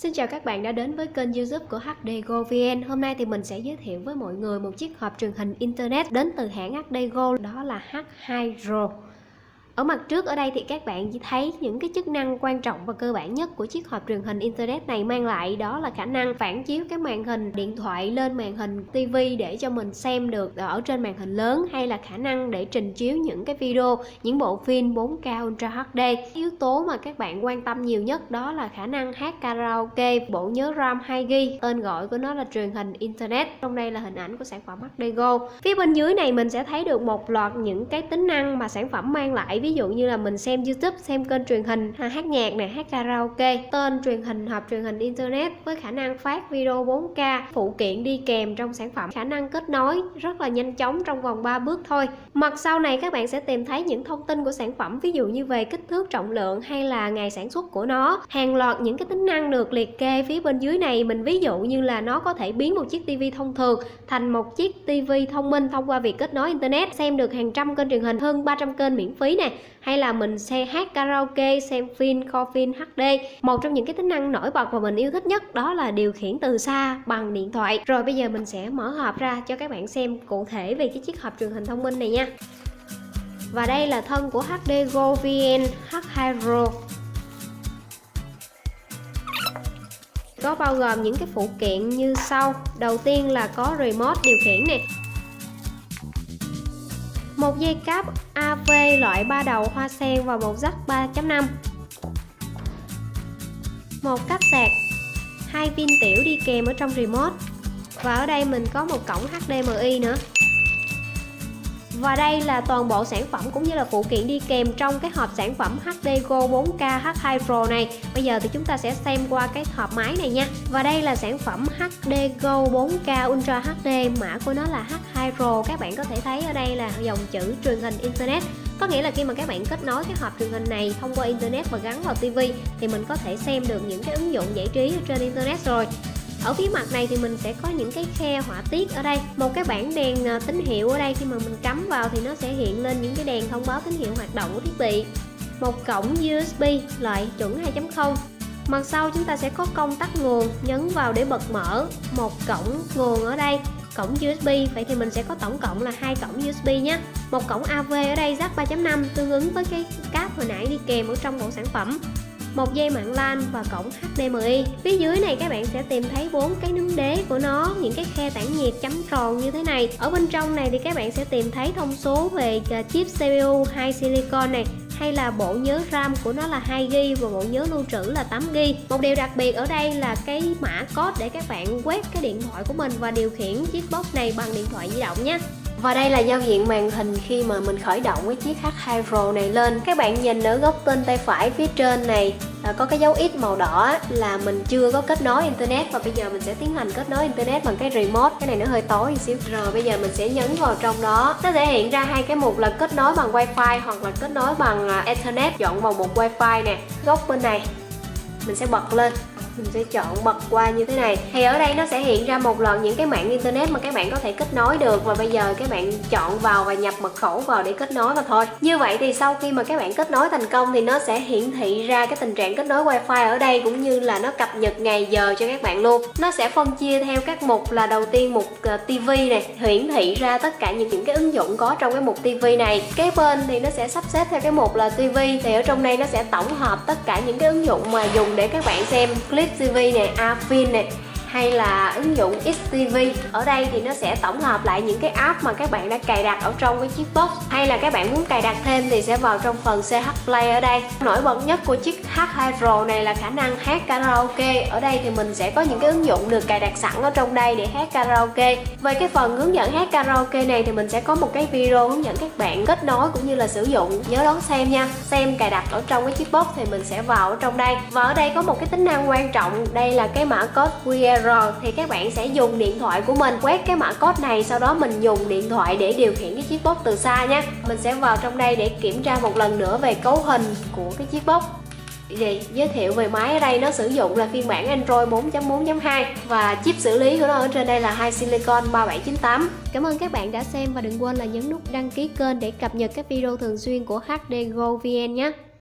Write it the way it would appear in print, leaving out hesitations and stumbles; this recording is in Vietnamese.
Xin chào các bạn đã đến với kênh YouTube của HDGO VN. Hôm nay thì mình sẽ giới thiệu với mọi người một chiếc hộp truyền hình Internet đến từ hãng HDGO, đó là H2RO. Ở mặt trước ở đây thì các bạn chỉ thấy những cái chức năng quan trọng và cơ bản nhất của chiếc hộp truyền hình Internet này mang lại, đó là khả năng phản chiếu cái màn hình điện thoại lên màn hình TV để cho mình xem được ở trên màn hình lớn, hay là khả năng để trình chiếu những cái video, những bộ phim 4K Ultra HD. Yếu tố mà các bạn quan tâm nhiều nhất đó là khả năng hát karaoke, bộ nhớ RAM 2GB, tên gọi của nó là truyền hình Internet. Trong đây là hình ảnh của sản phẩm HDGO. Phía bên dưới này mình sẽ thấy được một loạt những cái tính năng mà sản phẩm mang lại, ví dụ như là mình xem YouTube, xem kênh truyền hình, hát nhạc này, hát karaoke. Tên truyền hình hộp truyền hình Internet với khả năng phát video 4K, phụ kiện đi kèm trong sản phẩm, khả năng kết nối rất là nhanh chóng trong vòng 3 bước thôi. Mặt sau này các bạn sẽ tìm thấy những thông tin của sản phẩm, ví dụ như về kích thước, trọng lượng hay là ngày sản xuất của nó. Hàng loạt những cái tính năng được liệt kê phía bên dưới này. Mình ví dụ như là nó có thể biến một chiếc TV thông thường thành một chiếc TV thông minh thông qua việc kết nối Internet, xem được hàng trăm kênh truyền hình, hơn 300 kênh miễn phí nè, hay là mình sẽ hát karaoke, xem phim, coi phim HD. Một trong những cái tính năng nổi bật và mình yêu thích nhất đó là điều khiển từ xa bằng điện thoại. Rồi bây giờ mình sẽ mở hộp ra cho các bạn xem cụ thể về cái chiếc hộp truyền hình thông minh này nha. Và đây là thân của HDGO VN H2RO. Có bao gồm những cái phụ kiện như sau. Đầu tiên là có remote điều khiển nè, một dây cáp AV loại 3 đầu hoa sen và một jack 3.5, một cáp sạc, 2 pin tiểu đi kèm ở trong remote, và ở đây mình có một cổng HDMI nữa. Và đây là toàn bộ sản phẩm cũng như là phụ kiện đi kèm trong cái hộp sản phẩm HDGO 4K H2RO này. Bây giờ thì chúng ta sẽ xem qua cái hộp máy này nha. Và đây là sản phẩm HDGO 4K Ultra HD, mã của nó là H2RO. Các bạn có thể thấy ở đây là dòng chữ truyền hình Internet. Có nghĩa là khi mà các bạn kết nối cái hộp truyền hình này thông qua Internet và gắn vào TV thì mình có thể xem được những cái ứng dụng giải trí ở trên Internet rồi. Ở phía mặt này thì mình sẽ có những cái khe họa tiết ở đây, một cái bảng đèn tín hiệu ở đây, khi mà mình cắm vào thì nó sẽ hiện lên những cái đèn thông báo tín hiệu hoạt động của thiết bị. Một cổng USB loại chuẩn 2.0. Mặt sau chúng ta sẽ có công tắc nguồn, nhấn vào để bật mở. Một cổng nguồn ở đây, cổng USB, vậy thì mình sẽ có tổng cộng là 2 cổng USB nhé. Một cổng AV ở đây, jack 3.5 tương ứng với cái cáp hồi nãy đi kèm ở trong bộ sản phẩm. Một dây mạng LAN và cổng HDMI. Phía dưới này các bạn sẽ tìm thấy 4 cái nấm đế của nó, những cái khe tản nhiệt chấm tròn như thế này. Ở bên trong này thì các bạn sẽ tìm thấy thông số về chip CPU 2 silicon này, hay là bộ nhớ RAM của nó là 2GB và bộ nhớ lưu trữ là 8GB. Một điều đặc biệt ở đây là cái mã code để các bạn quét cái điện thoại của mình và điều khiển chiếc box này bằng điện thoại di động nhé. Và đây là giao diện màn hình khi mà mình khởi động cái chiếc H2RO này lên. Các bạn nhìn ở góc bên tay phải phía trên này có cái dấu X màu đỏ là mình chưa có kết nối Internet, và bây giờ mình sẽ tiến hành kết nối Internet bằng cái remote. Cái này nó hơi tối một xíu. Rồi bây giờ mình sẽ nhấn vào trong đó. Nó sẽ hiện ra hai cái mục là kết nối bằng Wi-Fi hoặc là kết nối bằng Ethernet. Chọn vào mục Wi-Fi nè. Góc bên này mình sẽ bật lên, mình sẽ chọn bật qua như thế này. Thì ở đây nó sẽ hiện ra một loạt những cái mạng Internet mà các bạn có thể kết nối được, và bây giờ các bạn chọn vào và nhập mật khẩu vào để kết nối và thôi. Như vậy thì sau khi mà các bạn kết nối thành công thì nó sẽ hiển thị ra cái tình trạng kết nối Wi-Fi ở đây, cũng như là nó cập nhật ngày giờ cho các bạn luôn. Nó sẽ phân chia theo các mục, là đầu tiên mục TV này, hiển thị ra tất cả những cái ứng dụng có trong cái mục TV này. Kế bên thì nó sẽ sắp xếp theo cái mục là TV, thì ở trong đây nó sẽ tổng hợp tất cả những cái ứng dụng mà dùng để các bạn xem clip TV này, Afin này, hay là ứng dụng XTV. Ở đây thì nó sẽ tổng hợp lại những cái app mà các bạn đã cài đặt ở trong cái chiếc box, hay là các bạn muốn cài đặt thêm thì sẽ vào trong phần CH Play ở đây. Nổi bật nhất của chiếc H2RO này là khả năng hát karaoke. Ở đây thì mình sẽ có những cái ứng dụng được cài đặt sẵn ở trong đây để hát karaoke. Về cái phần hướng dẫn hát karaoke này thì mình sẽ có một cái video hướng dẫn các bạn kết nối cũng như là sử dụng, nhớ đón xem nha. Xem cài đặt ở trong cái chiếc box thì mình sẽ vào ở trong đây. Và ở đây có một cái tính năng quan trọng, đây là cái mã code QR. Thì các bạn sẽ dùng điện thoại của mình quét cái mã code này, sau đó mình dùng điện thoại để điều khiển cái chiếc box từ xa nhé. Mình sẽ vào trong đây để kiểm tra một lần nữa về cấu hình của cái chiếc box. Giới thiệu về máy, ở đây nó sử dụng là phiên bản Android 4.4.2 và chip xử lý của nó ở trên đây là 2 silicon 3798. Cảm ơn các bạn đã xem và đừng quên là nhấn nút đăng ký kênh để cập nhật các video thường xuyên của HDGO VN nhé.